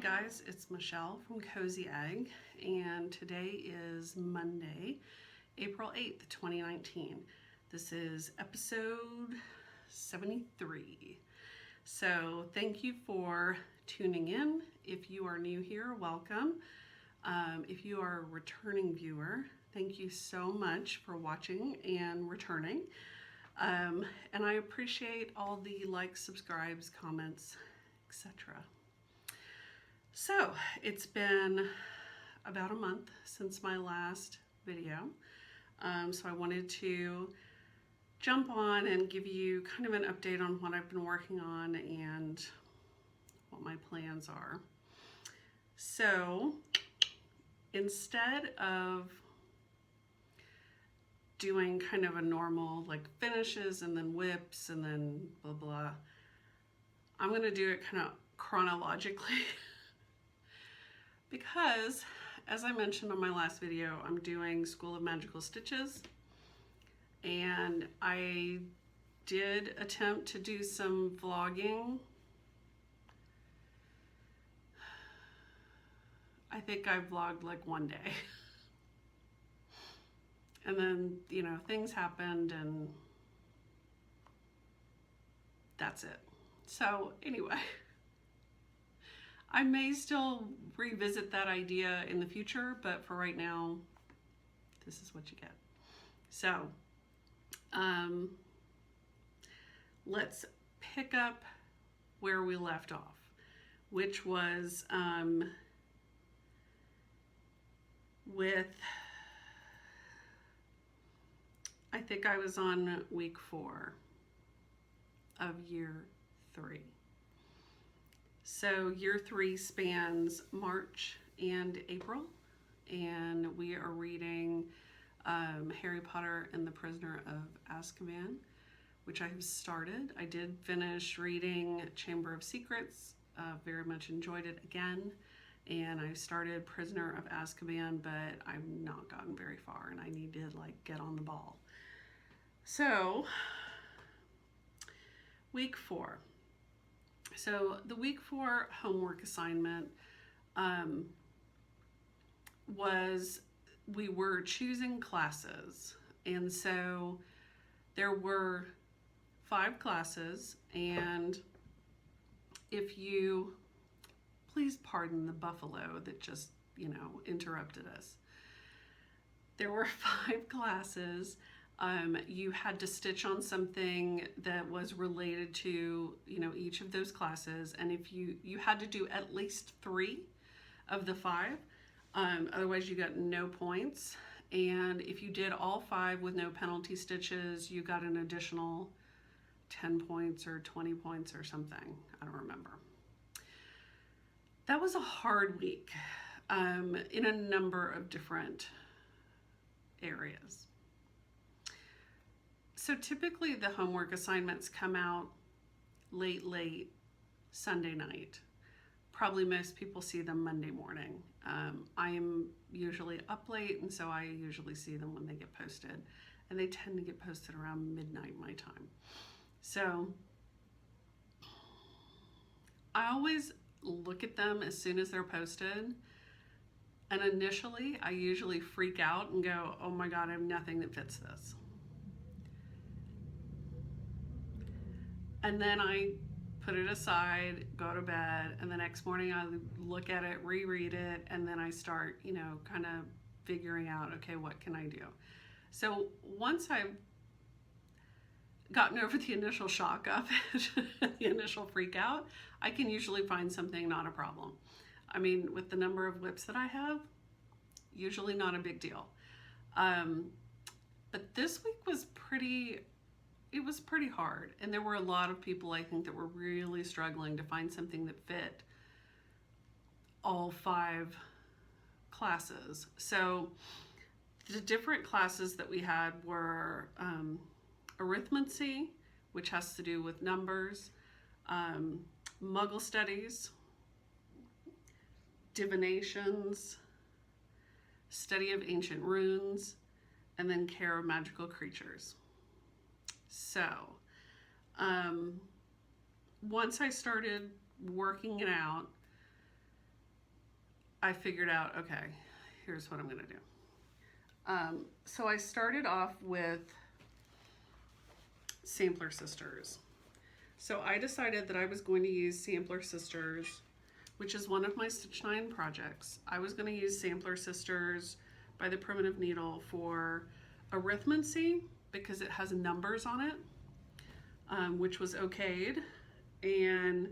guys, it's Michelle from Cozyegg, and today is Monday, April 8th, 2019. This is episode 73. So thank you for tuning in. If you are new here, welcome. If you are a returning viewer, thank you so much for watching and returning. And I appreciate all the likes, subscribes, comments, etc. So it's been about a month since my last video. So I wanted to jump on and give you kind of an update on what I've been working on and what my plans are. So instead of doing kind of a normal like finishes and then whips and then blah blah, I'm going to do it kind of chronologically. Because, as I mentioned on my last video, I'm doing School of Magical Stitches, and I did attempt to do some vlogging. I think I vlogged like one day. And then, you know, things happened and that's it. So anyway, I may still revisit that idea in the future, but for right now, this is what you get. So, let's pick up where we left off, which was with, I think I was on week 4 of year 3. So year 3 spans March and April, and we are reading Harry Potter and the Prisoner of Azkaban, which I have started. I did finish reading Chamber of Secrets, very much enjoyed it again, and I started Prisoner of Azkaban, but I've not gotten very far, and I need to like get on the ball. So, week 4. So the week 4 homework assignment was, we were choosing classes, and so there were 5 classes, and if you, please pardon the buffalo that just, you know, interrupted us. There were 5 classes. You had to stitch on something that was related to, you know, each of those classes, and if you had to do at least 3 of the 5, otherwise you got no points. And if you did all 5 with no penalty stitches, you got an additional 10 points or 20 points or something. I don't remember. That was a hard week in a number of different areas. So typically the homework assignments come out late Sunday night. Probably most people see them Monday morning. I am usually up late, and so I usually see them when they get posted. And they tend to get posted around midnight my time. So I always look at them as soon as they're posted. And initially, I usually freak out and go, oh my God, I have nothing that fits this. And then I put it aside, go to bed, and the next morning I look at it, reread it, and then I start, you know, kind of figuring out, okay, what can I do? So once I've gotten over the initial shock of it, the initial freak out, I can usually find something, not a problem. I mean, with the number of whips that I have, usually not a big deal. But this week was pretty hard, and there were a lot of people, I think, that were really struggling to find something that fit all 5 classes. So the different classes that we had were arithmancy, which has to do with numbers, Muggle studies, divinations, study of ancient runes, and then care of magical creatures. So, once I started working it out, I figured out, okay, here's what I'm going to do. So I started off with Sampler Sisters. So I decided that I was going to use Sampler Sisters, which is one of my Stitch 9 projects. I was going to use Sampler Sisters by the Primitive Needle for arithmancy because it has numbers on it, which was okayed. And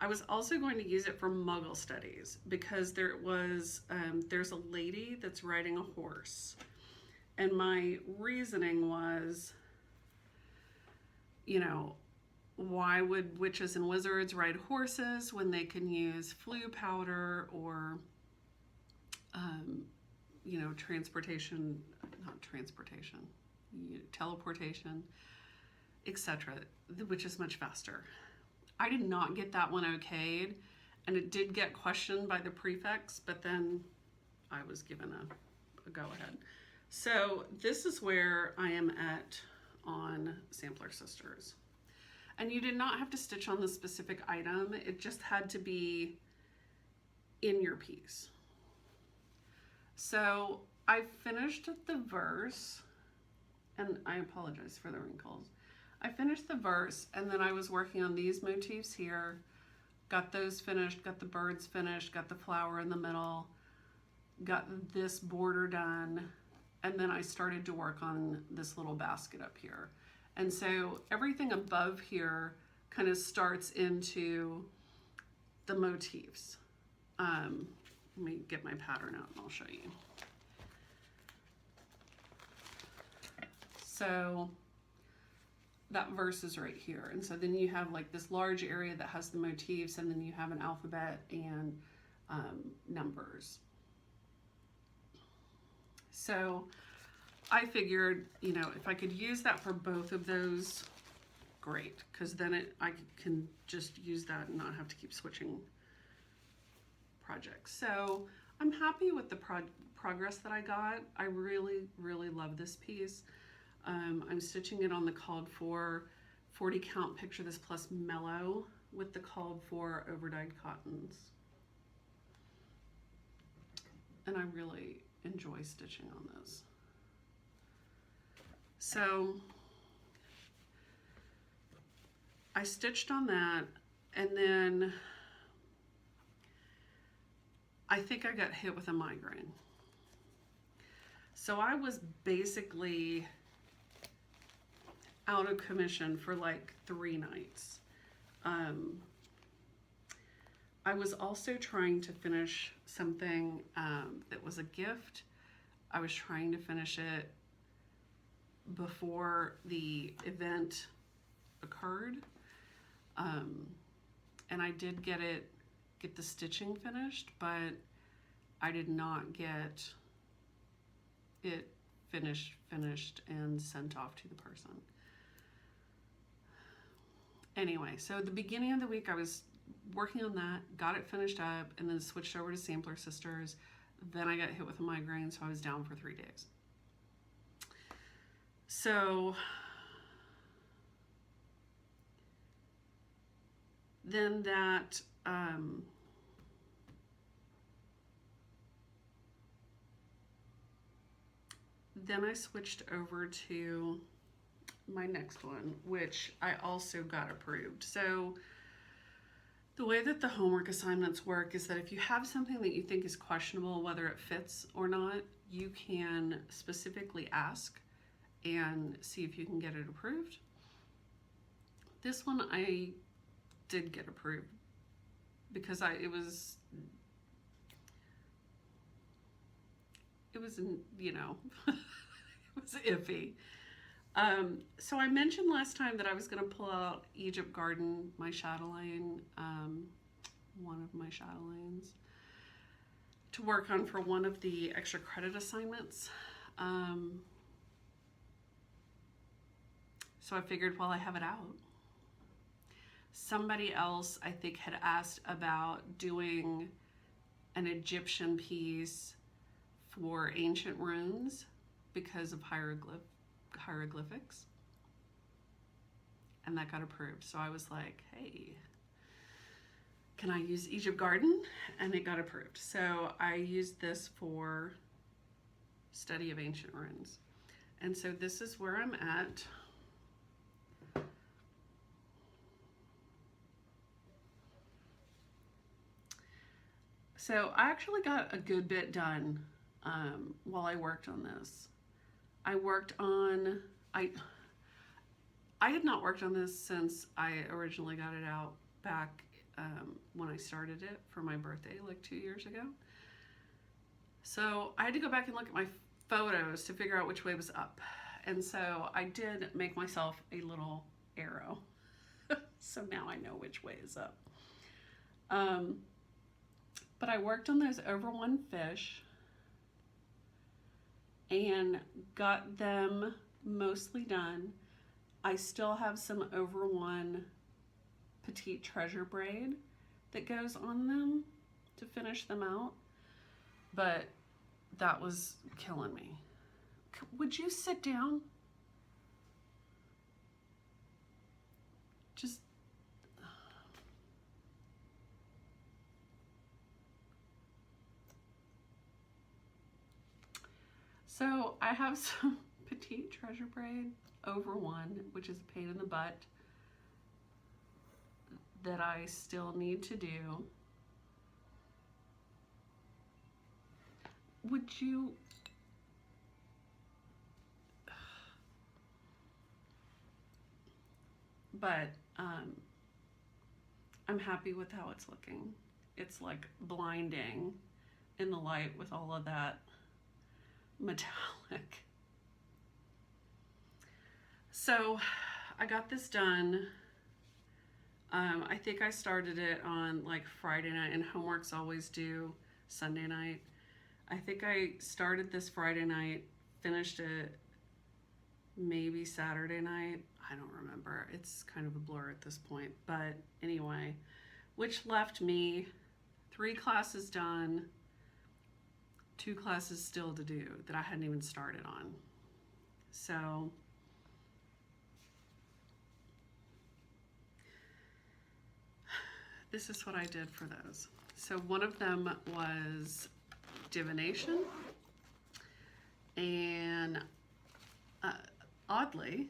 I was also going to use it for Muggle Studies because there's a lady that's riding a horse. And my reasoning was, you know, why would witches and wizards ride horses when they can use flue powder or, you know, teleportation, etc., which is much faster. I did not get that one okayed, and it did get questioned by the prefects, but then I was given a go-ahead. So this is where I am at on Sampler Sisters. And you did not have to stitch on the specific item. It just had to be in your piece. So I finished the verse, and I apologize for the wrinkles. I finished the verse, and then I was working on these motifs here, got those finished, got the birds finished, got the flower in the middle, got this border done, and then I started to work on this little basket up here. And so everything above here kind of starts into the motifs. Let me get my pattern out and I'll show you. So that verse is right here. And so then you have like this large area that has the motifs, and then you have an alphabet and numbers. So I figured, you know, if I could use that for both of those, great, because then I can just use that and not have to keep switching projects. So I'm happy with the progress that I got. I really, really love this piece. I'm stitching it on the called for 40 count Picture This Plus Mellow with the called for overdyed cottons. And I really enjoy stitching on this. So I stitched on that, and then I think I got hit with a migraine. So I was basically out of commission for like 3 nights. I was also trying to finish something that was a gift. I was trying to finish it before the event occurred, and I did get the stitching finished, but I did not get it finished and sent off to the person. Anyway, so at the beginning of the week I was working on that, got it finished up, and then switched over to Sampler Sisters. Then I got hit with a migraine, so I was down for 3 days. So then that then I switched over to my next one, which I also got approved. So the way that the homework assignments work is that if you have something that you think is questionable, whether it fits or not, you can specifically ask and see if you can get it approved. This one I did get approved because it was you know, it was iffy. So I mentioned last time that I was going to pull out Egypt Garden, my chatelaine, one of my chatelaines, to work on for one of the extra credit assignments. So I figured, well, I have it out. Somebody else, I think, had asked about doing an Egyptian piece for ancient runes because of hieroglyphics, and that got approved. So I was like, hey, can I use Egypt Garden? And it got approved. So I used this for study of ancient runes. And so this is where I'm at. So I actually got a good bit done while I worked on this. I had not worked on this since I originally got it out back when I started it for my birthday like 2 years ago. So I had to go back and look at my photos to figure out which way was up. And so I did make myself a little arrow. So now I know which way is up. But I worked on those over one fish and got them mostly done. I still have some over one petite treasure braid that goes on them to finish them out, but that was killing me. Would you sit down? Just so I have some petite treasure braid over one, which is a pain in the butt that I still need to do. Would you? But I'm happy with how it's looking. It's like blinding in the light with all of that metallic. So I got this done. I think I started it on like Friday night, and homework's always due Sunday night. I think I started this Friday night, finished it maybe Saturday night. I don't remember. It's kind of a blur at this point. But anyway, which left me 3 classes done, 2 classes still to do that I hadn't even started on. So this is what I did for those. So one of them was divination, and oddly,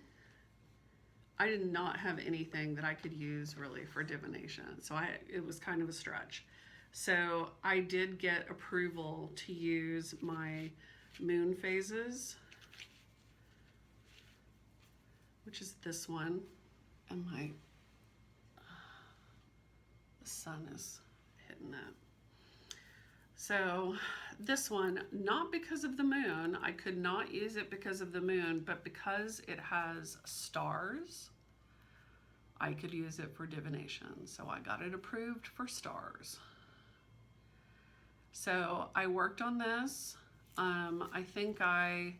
I did not have anything that I could use really for divination, so it was kind of a stretch. So I did get approval to use my moon phases, which is this one, and the sun is hitting that. So this one, not because of the moon, I could not use it because of the moon, but because it has stars, I could use it for divination. So I got it approved for stars. So I worked on this. I think I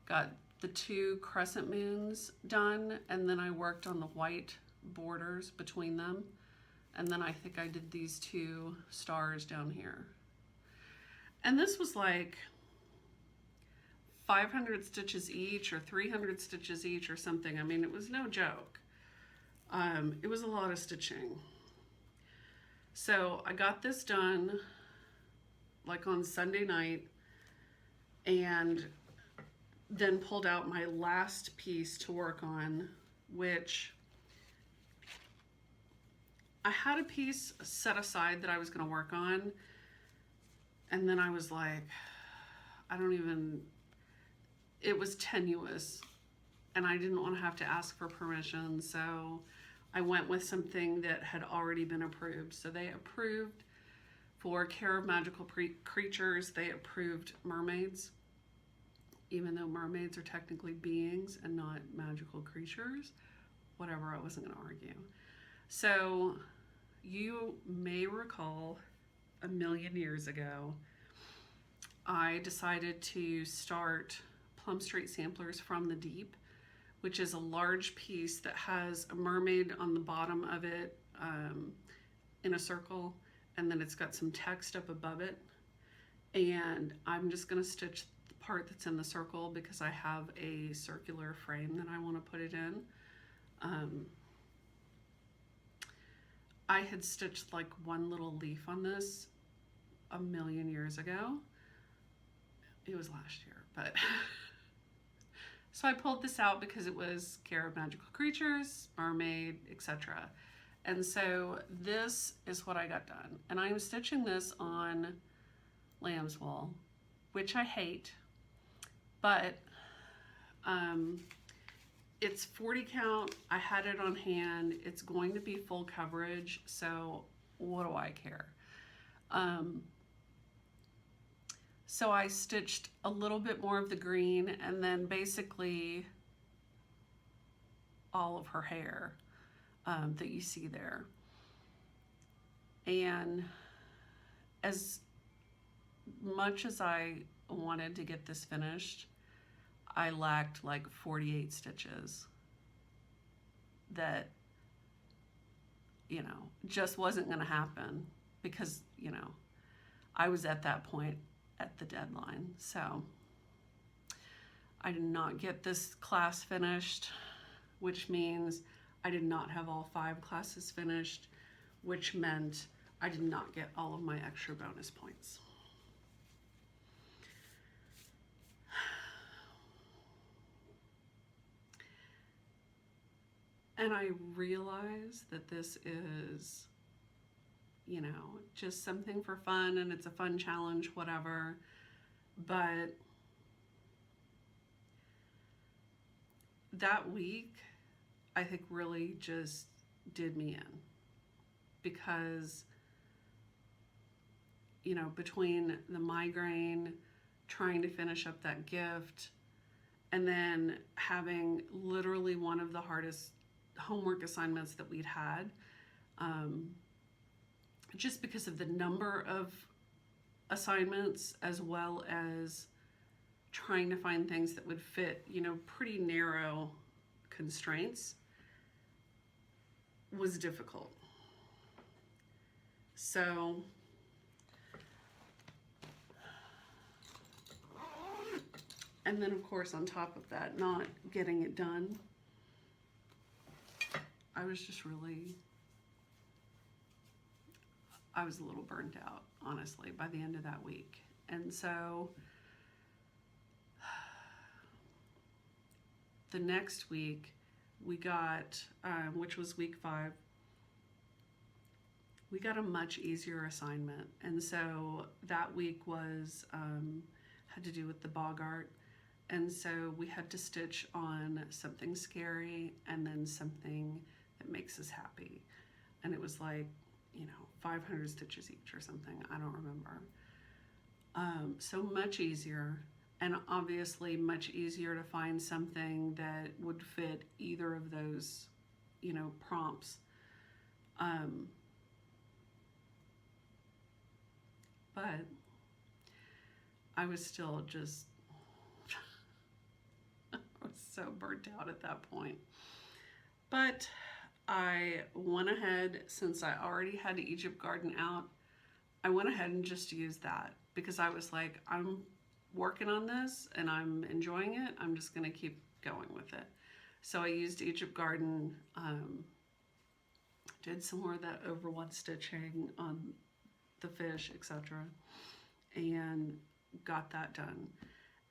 got the 2 crescent moons done, and then I worked on the white borders between them. And then I think I did these 2 stars down here. And this was like 500 stitches each or 300 stitches each or something. I mean, it was no joke. It was a lot of stitching. So I got this done like on Sunday night, and then pulled out my last piece to work on, which I had a piece set aside that I was going to work on, and then I was like, it was tenuous, and I didn't want to have to ask for permission, so I went with something that had already been approved. So they approved for care of magical creatures, they approved mermaids, even though mermaids are technically beings and not magical creatures. Whatever, I wasn't going to argue. So you may recall a million years ago, I decided to start Plum Street Samplers from the Deep, which is a large piece that has a mermaid on the bottom of it in a circle, and then it's got some text up above it. And I'm just going to stitch the part that's in the circle because I have a circular frame that I want to put it in. I had stitched like one little leaf on this a million years ago. It was last year, but so I pulled this out because it was Care of Magical Creatures, Mermaid, etc. And so this is what I got done. And I'm stitching this on lamb's wool, which I hate, but it's 40 count. I had it on hand. It's going to be full coverage, so what do I care? So I stitched a little bit more of the green and then basically all of her hair that you see there. And as much as I wanted to get this finished, I lacked like 48 stitches that, you know, just wasn't going to happen because, you know, I was at that point at the deadline. So I did not get this class finished, which means I did not have all 5 classes finished, which meant I did not get all of my extra bonus points. And I realize that this is, you know, just something for fun and it's a fun challenge, whatever. But that week, I think really just did me in because, you know, between the migraine, trying to finish up that gift, and then having literally one of the hardest homework assignments that we'd had, just because of the number of assignments as well as trying to find things that would fit, you know, pretty narrow constraints, was difficult. So and then of course on top of that, not getting it done, I was just really, I was a little burnt out, honestly, by the end of that week. And so the next week we got, which was week 5, we got a much easier assignment. And so that week was, had to do with the bogart. And so we had to stitch on something scary and then something that makes us happy. And it was like, you know, 500 stitches each or something, I don't remember. So much easier, and obviously much easier to find something that would fit either of those, you know, prompts. But I was still just, I was so burnt out at that point. But I went ahead, since I already had Egypt Garden out, I went ahead and just used that because I was like, I'm working on this and I'm enjoying it. I'm just going to keep going with it. So I used Egypt Garden, did some more of that over one stitching on the fish, etc., and got that done.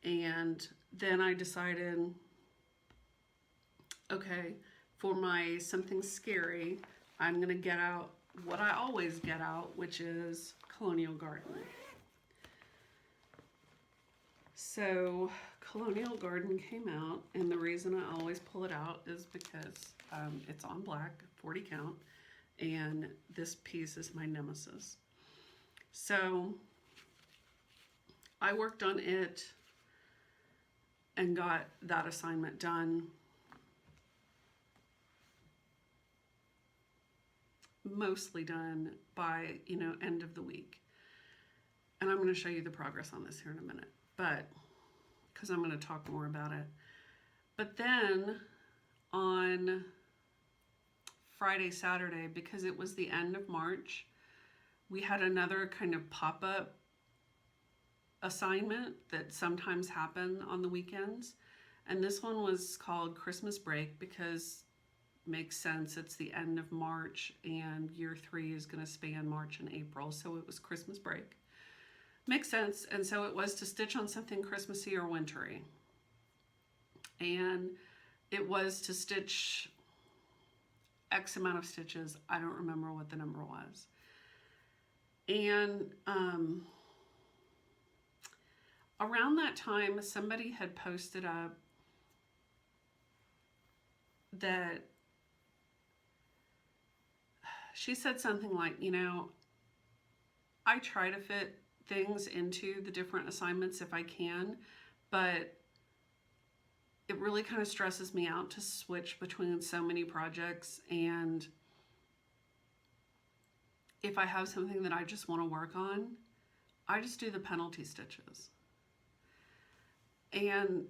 And then I decided, okay, for my something scary, I'm gonna get out what I always get out, which is Colonial Garden. So Colonial Garden came out, and the reason I always pull it out is because it's on black, 40 count, and this piece is my nemesis. So I worked on it and got that assignment done. Mostly done by, you know, end of the week. And I'm going to show you the progress on this here in a minute, but because I'm going to talk more about it. But then on Friday, Saturday, because it was the end of March, we had another kind of pop-up assignment that sometimes happen on the weekends. And this one was called Christmas Break because makes sense. It's the end of March and year 3 is going to span March and April. So it was Christmas break. Makes sense. And so it was to stitch on something Christmassy or wintry. And it was to stitch X amount of stitches. I don't remember what the number was. And around that time, somebody had posted up that she said something like, you know, I try to fit things into the different assignments if I can, but it really kind of stresses me out to switch between so many projects, and if I have something that I just want to work on, I just do the penalty stitches. And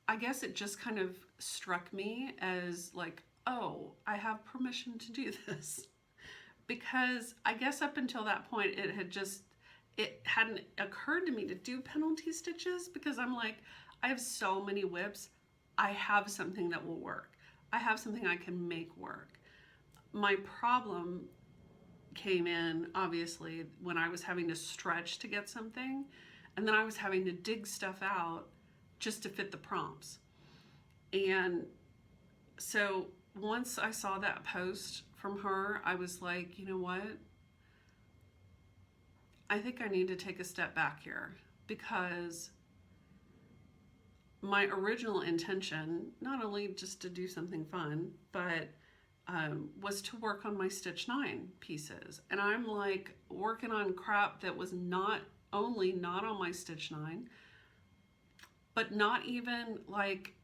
I guess it just kind of struck me as like, oh, I have permission to do this. Because I guess up until that point, it hadn't occurred to me to do penalty stitches, because I'm like, I have so many whips. I have something that will work. I have something I can make work. My problem came in, obviously, when I was having to stretch to get something, and then I was having to dig stuff out just to fit the prompts. And so once I saw that post from her, I was like, you know what? I think I need to take a step back here, because my original intention, not only just to do something fun, but was to work on my Stitch 9 pieces. And I'm like working on crap that was not only not on my Stitch 9, but not even like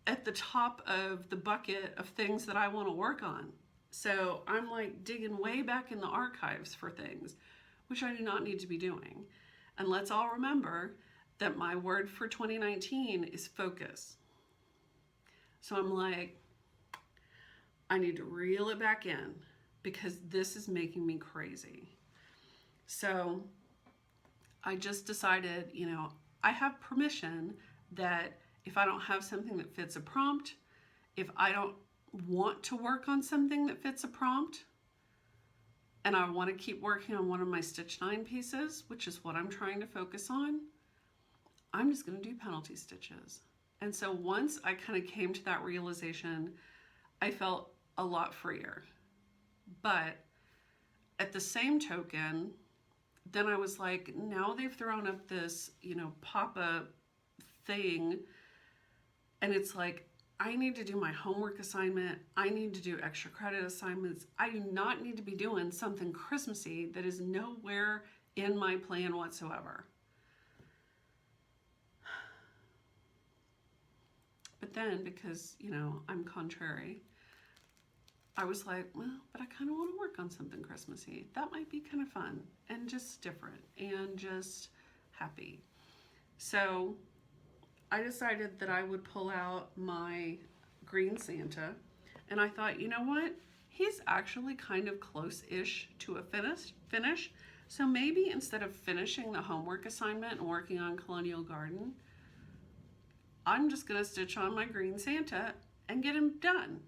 at the top of the bucket of things that I want to work on. So I'm like digging way back in the archives for things, which I do not need to be doing. And let's all remember that my word for 2019 is focus. So I'm like, I need to reel it back in, because this is making me crazy. So I just decided, you know, I have permission that if I don't have something that fits a prompt, if I don't want to work on something that fits a prompt, and I want to keep working on one of my Stitch 9 pieces, which is what I'm trying to focus on, I'm just going to do penalty stitches. And so once I kind of came to that realization, I felt a lot freer. But at the same token, then I was like, now they've thrown up this, you know, pop-up thing, and it's like, I need to do my homework assignment. I need to do extra credit assignments. I do not need to be doing something Christmassy that is nowhere in my plan whatsoever. But then, because, you know, I'm contrary, I was like, well, but I kind of want to work on something Christmassy. That might be kind of fun and just different and just happy. So I decided that I would pull out my green Santa, and I thought, you know what? He's actually kind of close-ish to a finish. So maybe instead of finishing the homework assignment and working on Colonial Garden, I'm just going to stitch on my green Santa and get him done.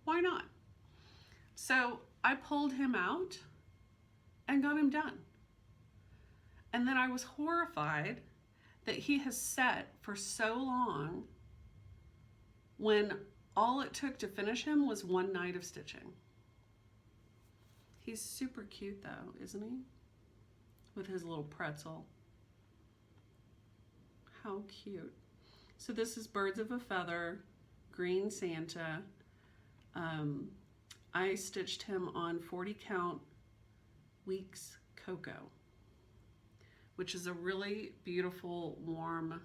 Why not? So I pulled him out and got him done. And then I was horrified that he has sat for so long when all it took to finish him was one night of stitching. He's super cute though, isn't he? With his little pretzel. How cute. So this is Birds of a Feather, Green Santa. I stitched him on 40 count Weeks Cocoa, which is a really beautiful warm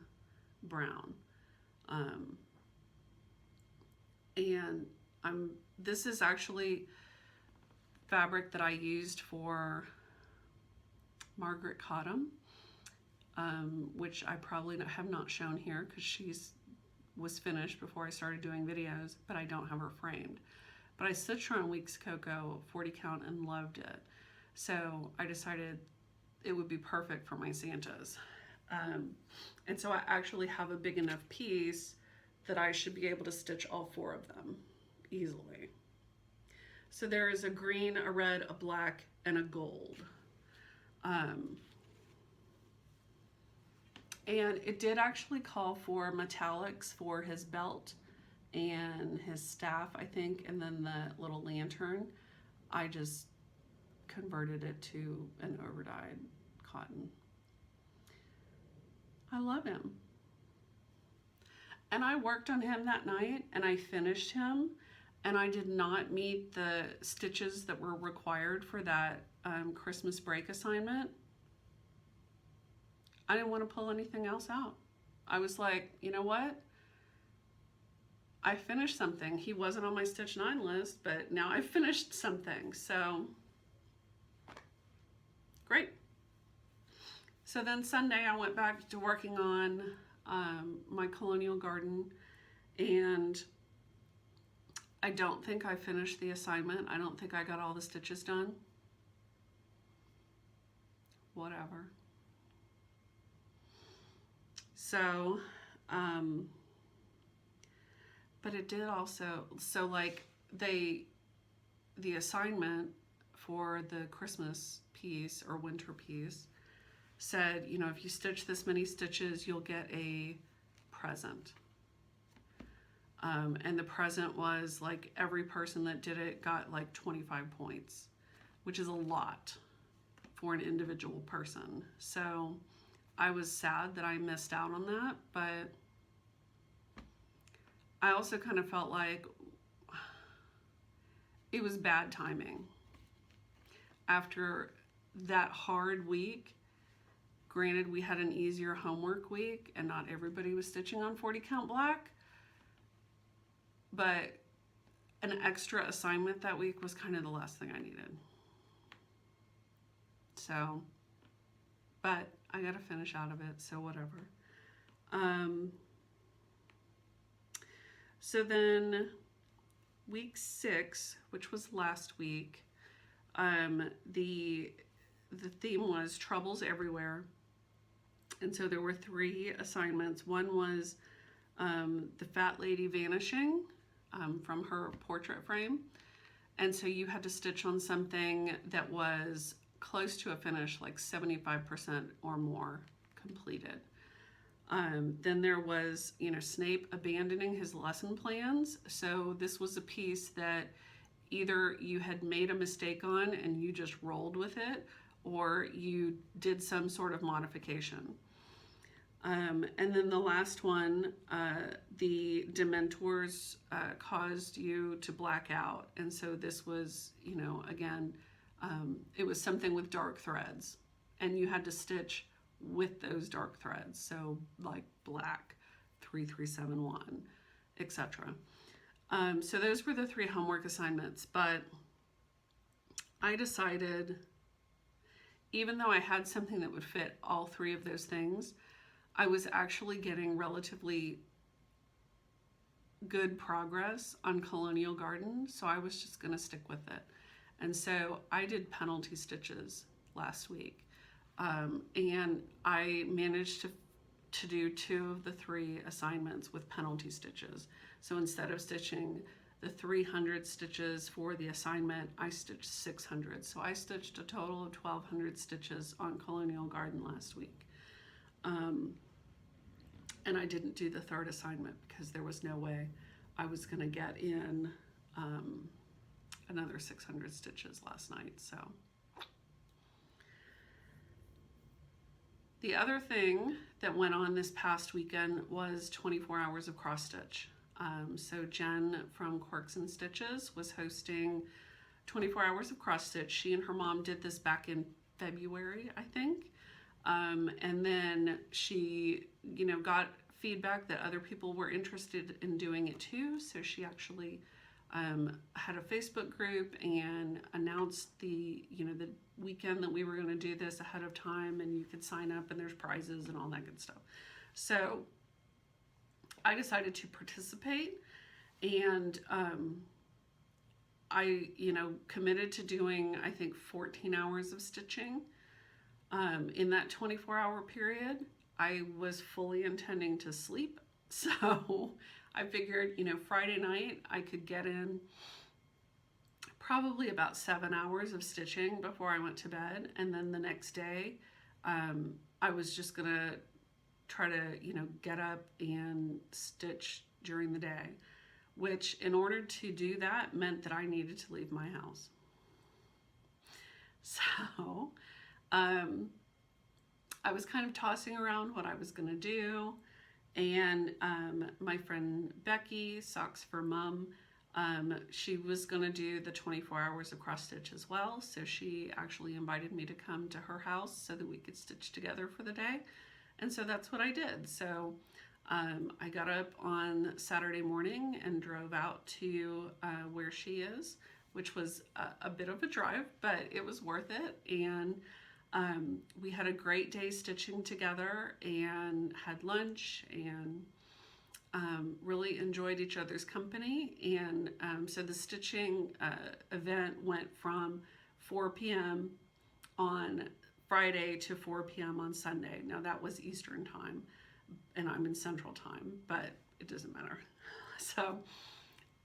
brown. And this is actually fabric that I used for Margaret Cottam, which I probably have not shown here because was finished before I started doing videos, but I don't have her framed. But I stitched her on Weeks Cocoa 40 count and loved it. So I decided it would be perfect for my Santas. And so I actually have a big enough piece that I should be able to stitch all 4 of them easily. So there is a green, a red, a black, and a gold. And it did actually call for metallics for his belt and his staff, I think, and then the little lantern. I just converted it to an overdyed cotton. I love him. And I worked on him that night and I finished him, and I did not meet the stitches that were required for that Christmas break assignment. I didn't want to pull anything else out. I was like, you know what? I finished something. He wasn't on my Stitch 9 list, but now I finished something. So, great. So then Sunday I went back to working on my colonial garden, and I don't think I finished the assignment. I don't think I got all the stitches done. Whatever. So, but it did also, so like the assignment for the Christmas piece or winter piece said, you know, if you stitch this many stitches, you'll get a present. And the present was like every person that did it got like 25 points, which is a lot for an individual person. So I was sad that I missed out on that, but I also kind of felt like it was bad timing. After that hard week, granted we had an easier homework week and not everybody was stitching on 40 count black, but an extra assignment that week was kind of the last thing I needed. So, but I got to finish out of it, so whatever. So then week 6, which was last week, the theme was troubles everywhere. And so there were 3 assignments. One was the fat lady vanishing from her portrait frame. And so you had to stitch on something that was close to a finish, like 75% or more completed. Then there was, you know, Snape abandoning his lesson plans. So this was a piece that either you had made a mistake on and you just rolled with it, or you did some sort of modification. And then the last one, the Dementors caused you to black out. And so this was, you know, again, it was something with dark threads, and you had to stitch with those dark threads. So like black, 3371, etc. So those were the 3 homework assignments, but I decided, even though I had something that would fit all 3 of those things, I was actually getting relatively good progress on Colonial Garden, so I was just gonna stick with it. And so I did penalty stitches last week, and I managed to do 2 of the 3 assignments with penalty stitches. So instead of stitching the 300 stitches for the assignment, I stitched 600. So I stitched a total of 1,200 stitches on Colonial Garden last week. And I didn't do the 3rd assignment because there was no way I was gonna get in another 600 stitches last night, so. The other thing that went on this past weekend was 24 hours of cross stitch. So Jen from Quirks and Stitches was hosting 24 hours of cross stitch. She and her mom did this back in February, I think. And then she, you know, got feedback that other people were interested in doing it too. So she actually had a Facebook group and announced the weekend that we were going to do this ahead of time, and you could sign up and there's prizes and all that good stuff. So I decided to participate, and I, committed to doing, I think, 14 hours of stitching. In that 24-hour period, I was fully intending to sleep, so I figured, you know, Friday night I could get in probably about 7 hours of stitching before I went to bed, and then the next day I was just gonna try to, you know, get up and stitch during the day, which in order to do that meant that I needed to leave my house. So I was kind of tossing around what I was gonna do, and my friend Becky, Socks for Mom, she was gonna do the 24 hours of cross stitch as well, so she actually invited me to come to her house so that we could stitch together for the day, and so that's what I did. So I got up on Saturday morning and drove out to where she is, which was a bit of a drive, but it was worth it, and we had a great day stitching together and had lunch and really enjoyed each other's company. And so the stitching event went from 4 p.m. on Friday to 4 p.m. on Sunday. Now that was Eastern time and I'm in Central time, but it doesn't matter. So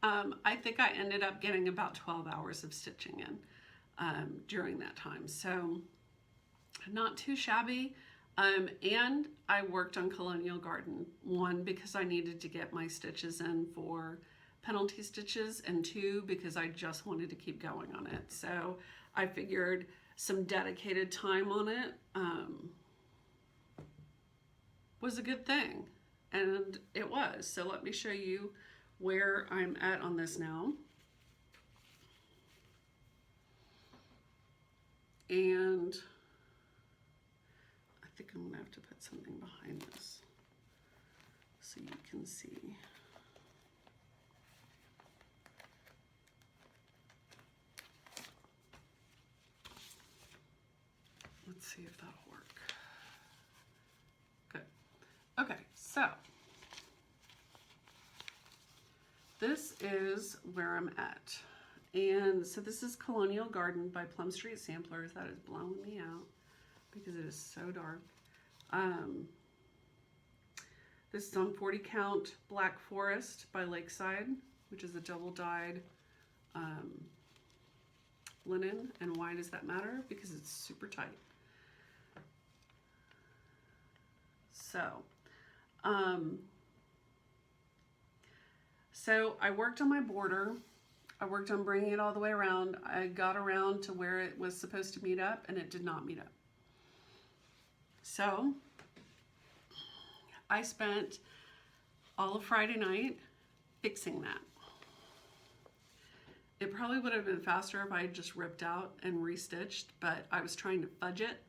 I think I ended up getting about 12 hours of stitching in during that time. So not too shabby. And I worked on Colonial Garden, one, because I needed to get my stitches in for penalty stitches, and two, because I just wanted to keep going on it. So I figured some dedicated time on it was a good thing, and it was. So let me show you where I'm at on this now. And I think I'm gonna have to put something behind this so you can see. Let's see if that'll work. Good. Okay, so this is where I'm at. And so this is Colonial Garden by Plum Street Samplers. That is blowing me out because it is so dark. This is on 40 count Black Forest by Lakeside, which is a double dyed linen. And why does that matter? Because it's super tight. So, so I worked on my border. I worked on bringing it all the way around. I got around to where it was supposed to meet up, and it did not meet up. So I spent all of Friday night fixing that. It probably would have been faster if I had just ripped out and restitched, but I was trying to fudge it.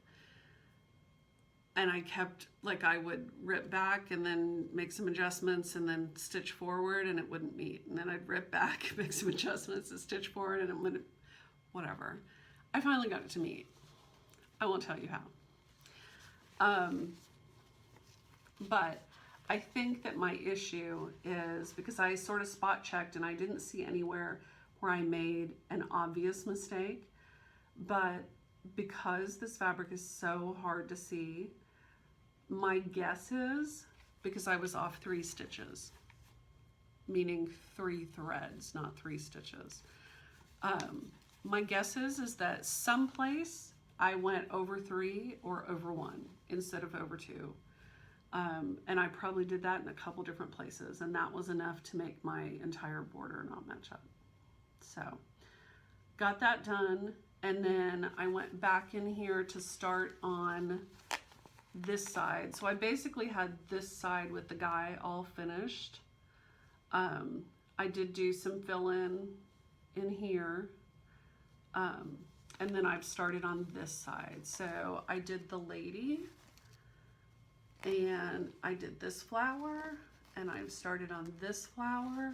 And I kept, like, I would rip back and then make some adjustments and then stitch forward and it wouldn't meet. And then I'd rip back, make some adjustments and stitch forward and it wouldn't, whatever. I finally got it to meet. I won't tell you how. But I think that my issue is because I sort of spot checked and I didn't see anywhere where I made an obvious mistake. But because this fabric is so hard to see, my guess is because I was off 3 stitches, meaning 3 threads, not 3 stitches. My guess is that someplace I went over 3 or over 1 instead of over 2. And I probably did that in a couple different places, and that was enough to make my entire border not match up. So got that done, and then I went back in here to start on this side. So I basically had this side with the guy all finished. I did do some fill-in in here, and then I've started on this side. So I did the lady, and I did this flower, and I've started on this flower,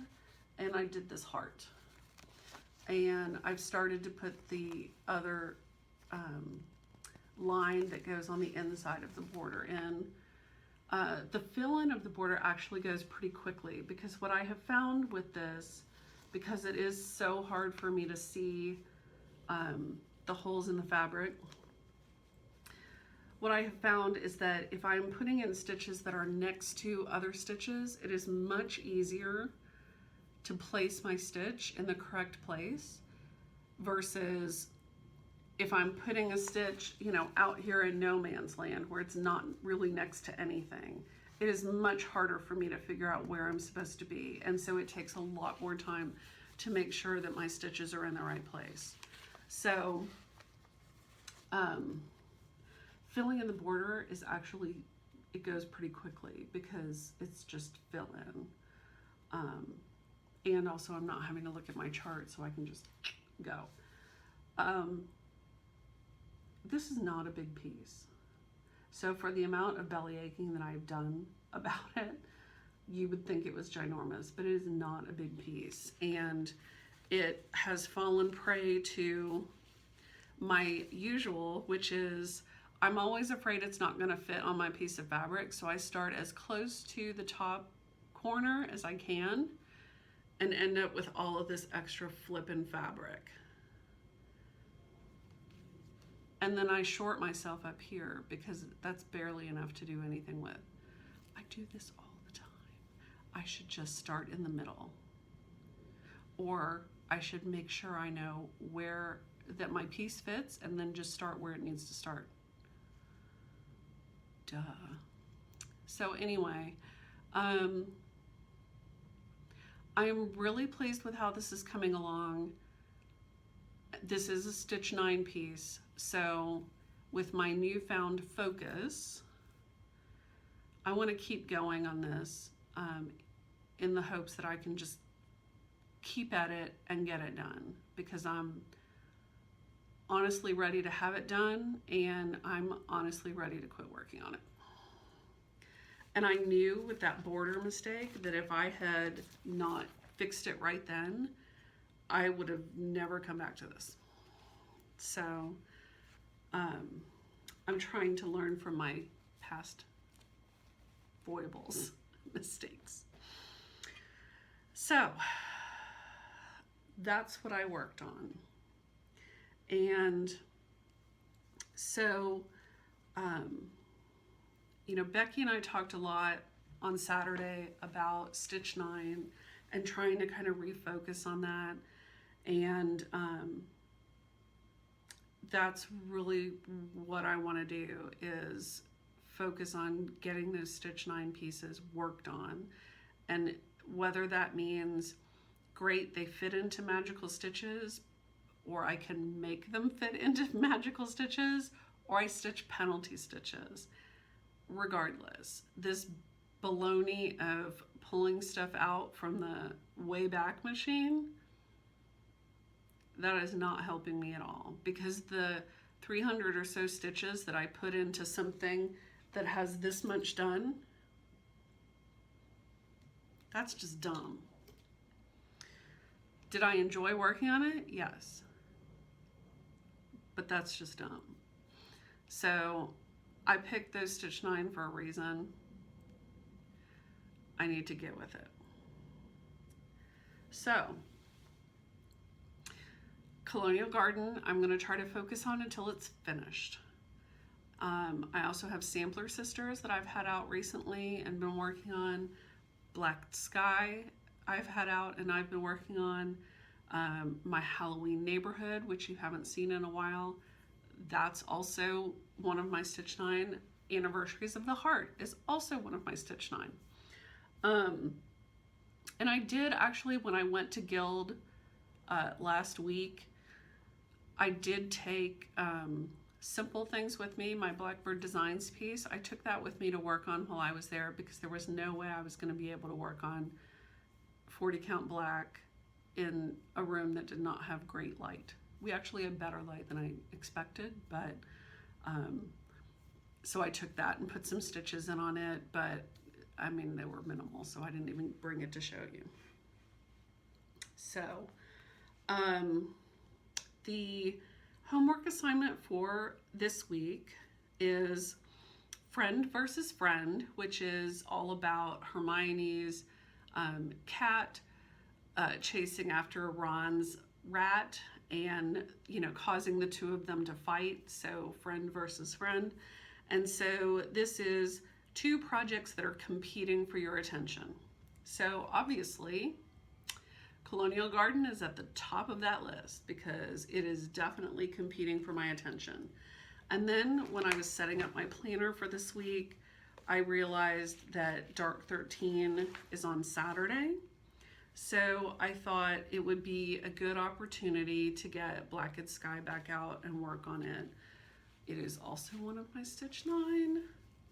and I did this heart. And I've started to put the other line that goes on the inside of the border in. The fill-in of the border actually goes pretty quickly, because what I have found with this, because it is so hard for me to see the holes in the fabric, what I have found is that if I'm putting in stitches that are next to other stitches, it is much easier to place my stitch in the correct place versus if I'm putting a stitch, you know, out here in no man's land where it's not really next to anything. It is much harder for me to figure out where I'm supposed to be. And so it takes a lot more time to make sure that my stitches are in the right place. So filling in the border is actually, it goes pretty quickly because it's just fill in. And also I'm not having to look at my chart, so I can just go. This is not a big piece. So for the amount of belly aching that I've done about it, you would think it was ginormous, but it is not a big piece. And it has fallen prey to my usual, which is I'm always afraid it's not going to fit on my piece of fabric. So I start as close to the top corner as I can and end up with all of this extra flippin' fabric. And then I short myself up here because that's barely enough to do anything with. I do this all the time. I should just start in the middle. Or I should make sure I know where that my piece fits and then just start where it needs to start. Duh. So anyway, I am really pleased with how this is coming along. This is a stitch 9 piece, so with my newfound focus, I want to keep going on this in the hopes that I can just keep at it and get it done, because I'm honestly ready to have it done and I'm honestly ready to quit working on it. And I knew with that border mistake that if I had not fixed it right then, I would have never come back to this. So I'm trying to learn from my past foibles, mistakes. So that's what I worked on. And so, you know, Becky and I talked a lot on Saturday about Stitch 9 and trying to kind of refocus on that. And that's really what I want to do, is focus on getting those Stitch 9 pieces worked on. And whether that means, great, they fit into magical stitches, or I can make them fit into magical stitches, or I stitch penalty stitches. Regardless, this baloney of pulling stuff out from the Wayback Machine, that is not helping me at all, because the 300 or so stitches that I put into something that has this much done, that's just dumb. Did I enjoy working on it? Yes. But that's just dumb. So I picked those Stitch 9 for a reason. I need to get with it. So Colonial Garden, I'm going to try to focus on until it's finished. I also have Sampler Sisters that I've had out recently and been working on. Black Sky I've had out and I've been working on. My Halloween Neighborhood, which you haven't seen in a while, that's also one of my Stitch 9. Anniversaries of the Heart is also one of my Stitch 9. And I did actually, when I went to Guild last week, I did take Simple Things with me, my Blackbird Designs piece. I took that with me to work on while I was there, because there was no way I was going to be able to work on 40 count black in a room that did not have great light. We actually had better light than I expected, but so I took that and put some stitches in on it, but I mean, they were minimal, so I didn't even bring it to show you. So the homework assignment for this week is Friend versus Friend, which is all about Hermione's cat chasing after Ron's rat and, you know, causing the two of them to fight. So friend versus friend. And so this is 2 projects that are competing for your attention. So obviously, Colonial Garden is at the top of that list because it is definitely competing for my attention. And then when I was setting up my planner for this week, I realized that Dark 13 is on Saturday. So I thought it would be a good opportunity to get Blacked Sky back out and work on it. It is also one of my Stitch 9,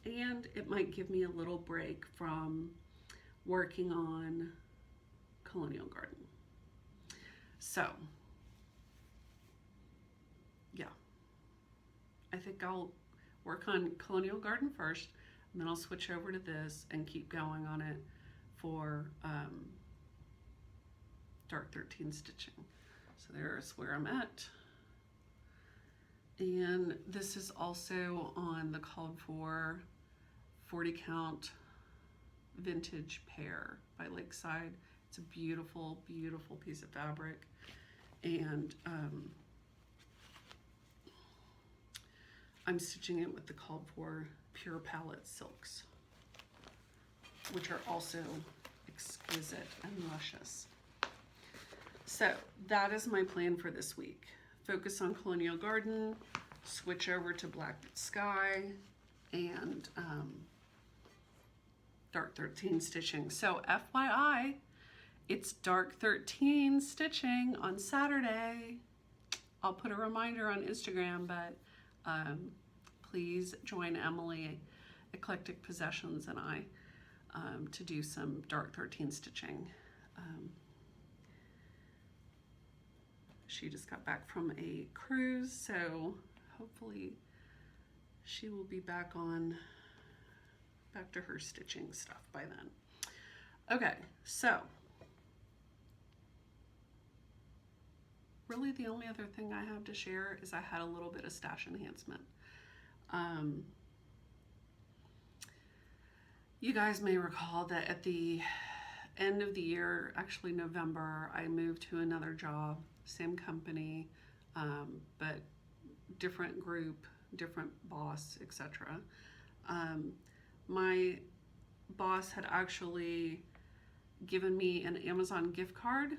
and it might give me a little break from working on Colonial Garden. So, yeah, I think I'll work on Colonial Garden first, and then I'll switch over to this and keep going on it for Dark 13 stitching. So there's where I'm at. And this is also on the called for 40 count vintage pear by Lakeside. It's a beautiful, beautiful piece of fabric. And I'm stitching it with the called for pure palette silks, which are also exquisite and luscious. So that is my plan for this week. Focus on Colonial Garden, switch over to Blacked Sky, and Dark 13 stitching. So FYI, it's Dark 13 stitching on Saturday. I'll put a reminder on Instagram, but please join Emily, Eclectic Possessions, and I to do some Dark 13 stitching. She just got back from a cruise, so hopefully she will be back to her stitching stuff by then. Okay, so really the only other thing I have to share is I had a little bit of stash enhancement. You guys may recall that at the end of the year, actually November, I moved to another job, same company, but different group, different boss, etc. My boss had actually given me an Amazon gift card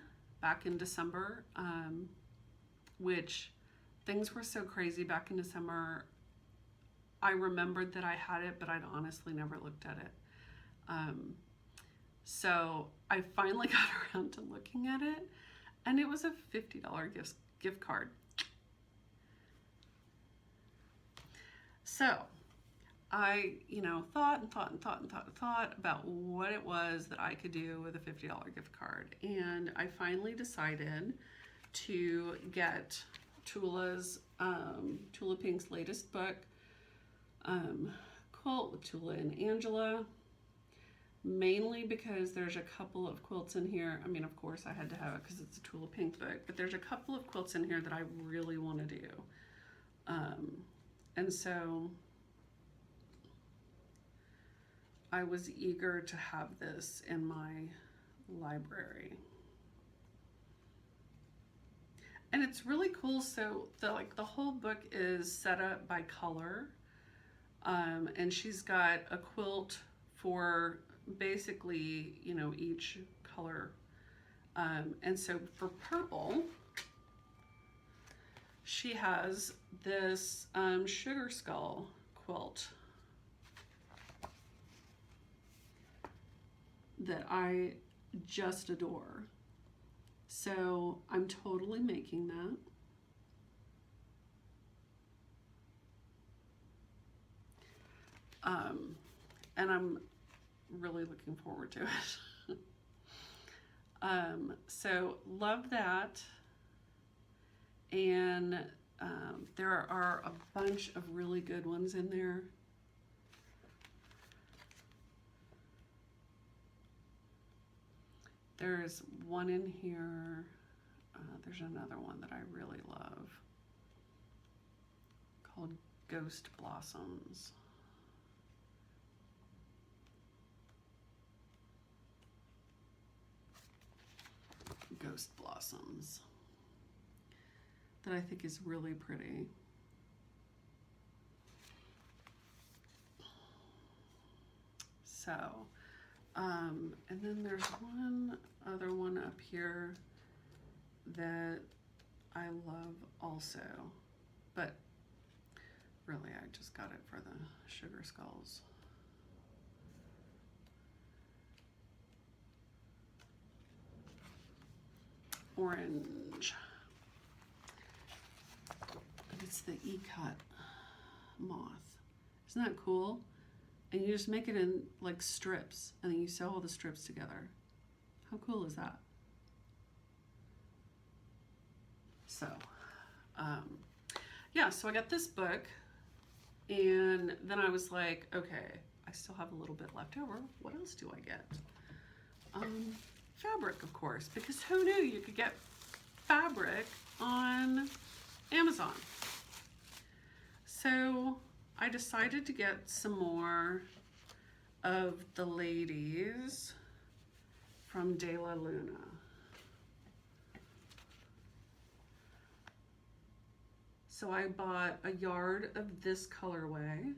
back in December, which things were so crazy back in December. I remembered that I had it, but I'd honestly never looked at it. So I finally got around to looking at it, and it was a $50 gift card. So I, thought about what it was that I could do with a $50 gift card. And I finally decided to get Tula's, Tula Pink's latest book, Quilt with Tula and Angela, mainly because there's a couple of quilts in here. I mean, of course I had to have it because it's a Tula Pink book, but there's a couple of quilts in here that I really want to do. And so I was eager to have this in my library. And it's really cool. So the whole book is set up by color. And she's got a quilt for basically, each color. And so for purple, she has this sugar skull quilt that I just adore. So I'm totally making that. And I'm really looking forward to it. So love that. And there are a bunch of really good ones in there. There's one in here. There's another one that I really love called Ghost Blossoms. Ghost Blossoms that I think is really pretty. So, and then there's one other one up here that I love also, but really I just got it for the sugar skulls. Orange. It's the E-cut moth. Isn't that cool? And you just make it in like strips, and then you sew all the strips together. How cool is that? So, yeah, so I got this book, and then I was like, okay, I still have a little bit left over. What else do I get? Fabric, of course, because who knew you could get fabric on Amazon? So I decided to get some more of the ladies from De La Luna. So I bought a yard of this colorway.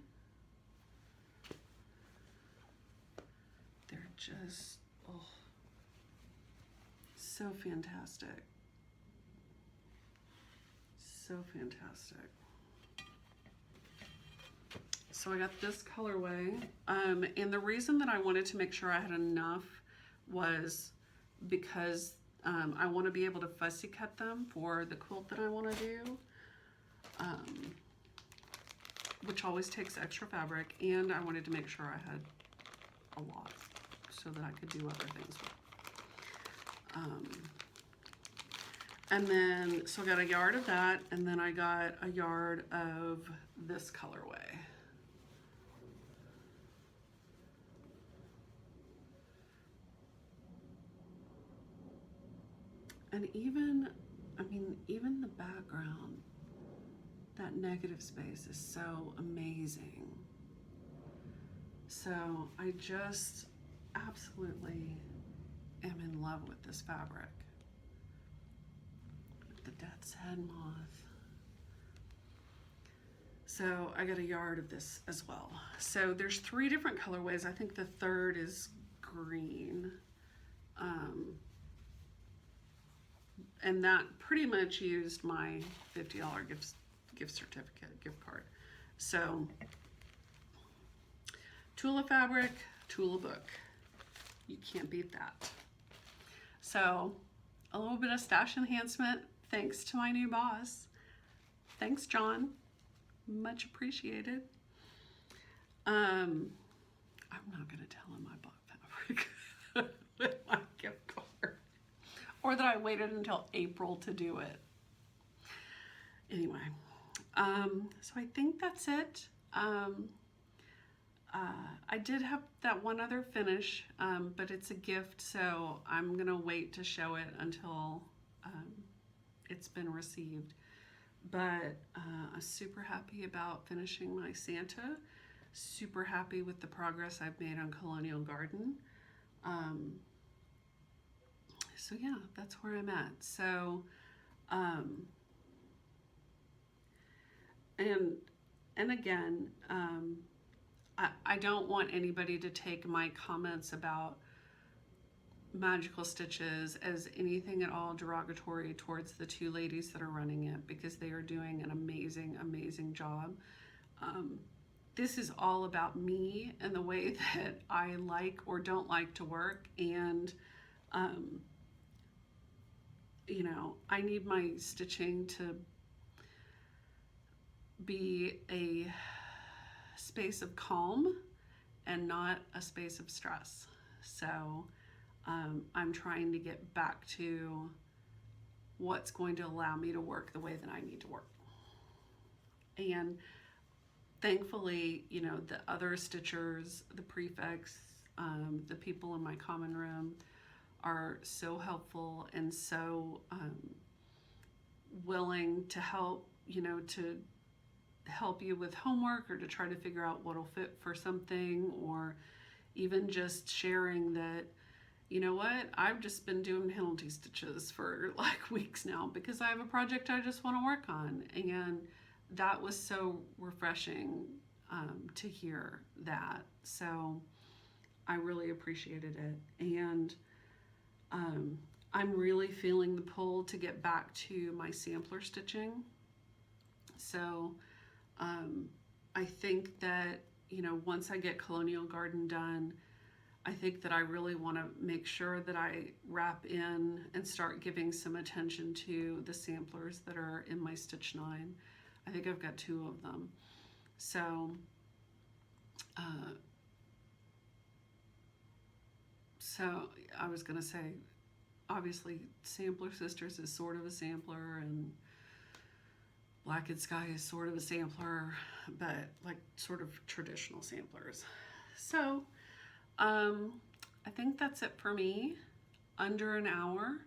They're just, oh, so fantastic. So fantastic. So I got this colorway, and the reason that I wanted to make sure I had enough was because I want to be able to fussy cut them for the quilt that I want to do, which always takes extra fabric, and I wanted to make sure I had a lot so that I could do other things with. And then, so I got a yard of that, and then I got a yard of this colorway. And even, I mean, even the background, that negative space is so amazing. So I just absolutely am in love with this fabric. The Death's Head moth. So I got a yard of this as well. So there's 3 different colorways. I think the third is green. And that pretty much used my $50 gift certificate, gift card. So Tula fabric, Tula book. You can't beat that. So a little bit of stash enhancement thanks to my new boss. Thanks, John. Much appreciated. I'm not gonna tell him I bought fabric with my gift card, or that I waited until April to do it. Anyway, so I think that's it. I did have that one other finish, but it's a gift, so I'm gonna wait to show it until it's been received. But I'm super happy about finishing my Santa. Super happy with the progress I've made on Colonial Garden. So yeah, that's where I'm at. So, and again, I don't want anybody to take my comments about Magical Stitches as anything at all derogatory towards the 2 ladies that are running it, because they are doing an amazing, amazing job. This is all about me and the way that I like or don't like to work, and you know, I need my stitching to be a space of calm and not a space of stress. So I'm trying to get back to what's going to allow me to work the way that I need to work. And thankfully, you know, the other stitchers, the prefects, the people in my common room are so helpful and so willing to help, you know, to help you with homework or to try to figure out what'll fit for something, or even just sharing that, you know what, I've just been doing penalty stitches for like weeks now because I have a project I just want to work on. And that was so refreshing to hear that. So I really appreciated it. And I'm really feeling the pull to get back to my sampler stitching. So I think that, you know, once I get Colonial Garden done, I think that I really want to make sure that I wrap in and start giving some attention to the samplers that are in my Stitch 9. I think I've got 2 of them. So, I was going to say, obviously, Sampler Sisters is sort of a sampler, and Blacked Sky is sort of a sampler, but like sort of traditional samplers. So, I think that's it for me. Under an hour.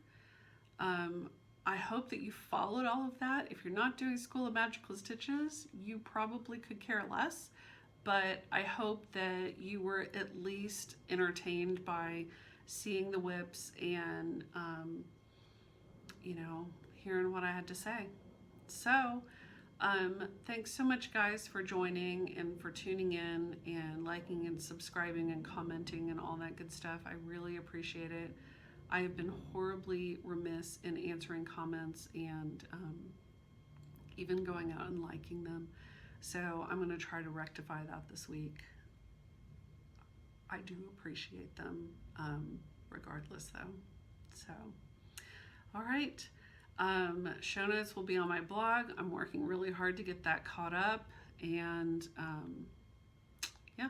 I hope that you followed all of that. If you're not doing School of Magical Stitches, you probably could care less, but I hope that you were at least entertained by seeing the whips and, you know, hearing what I had to say. So, thanks so much, guys, for joining and for tuning in and liking and subscribing and commenting and all that good stuff. I really appreciate it. I have been horribly remiss in answering comments and even going out and liking them. So I'm going to try to rectify that this week. I do appreciate them regardless, though. So, all right. Show notes will be on my blog. I'm working really hard to get that caught up. And yeah,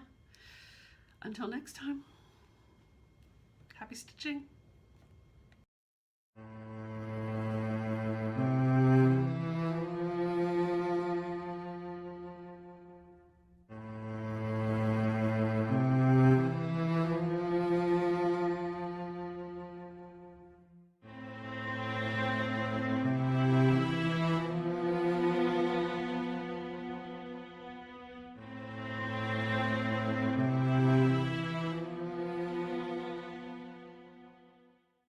until next time, happy stitching.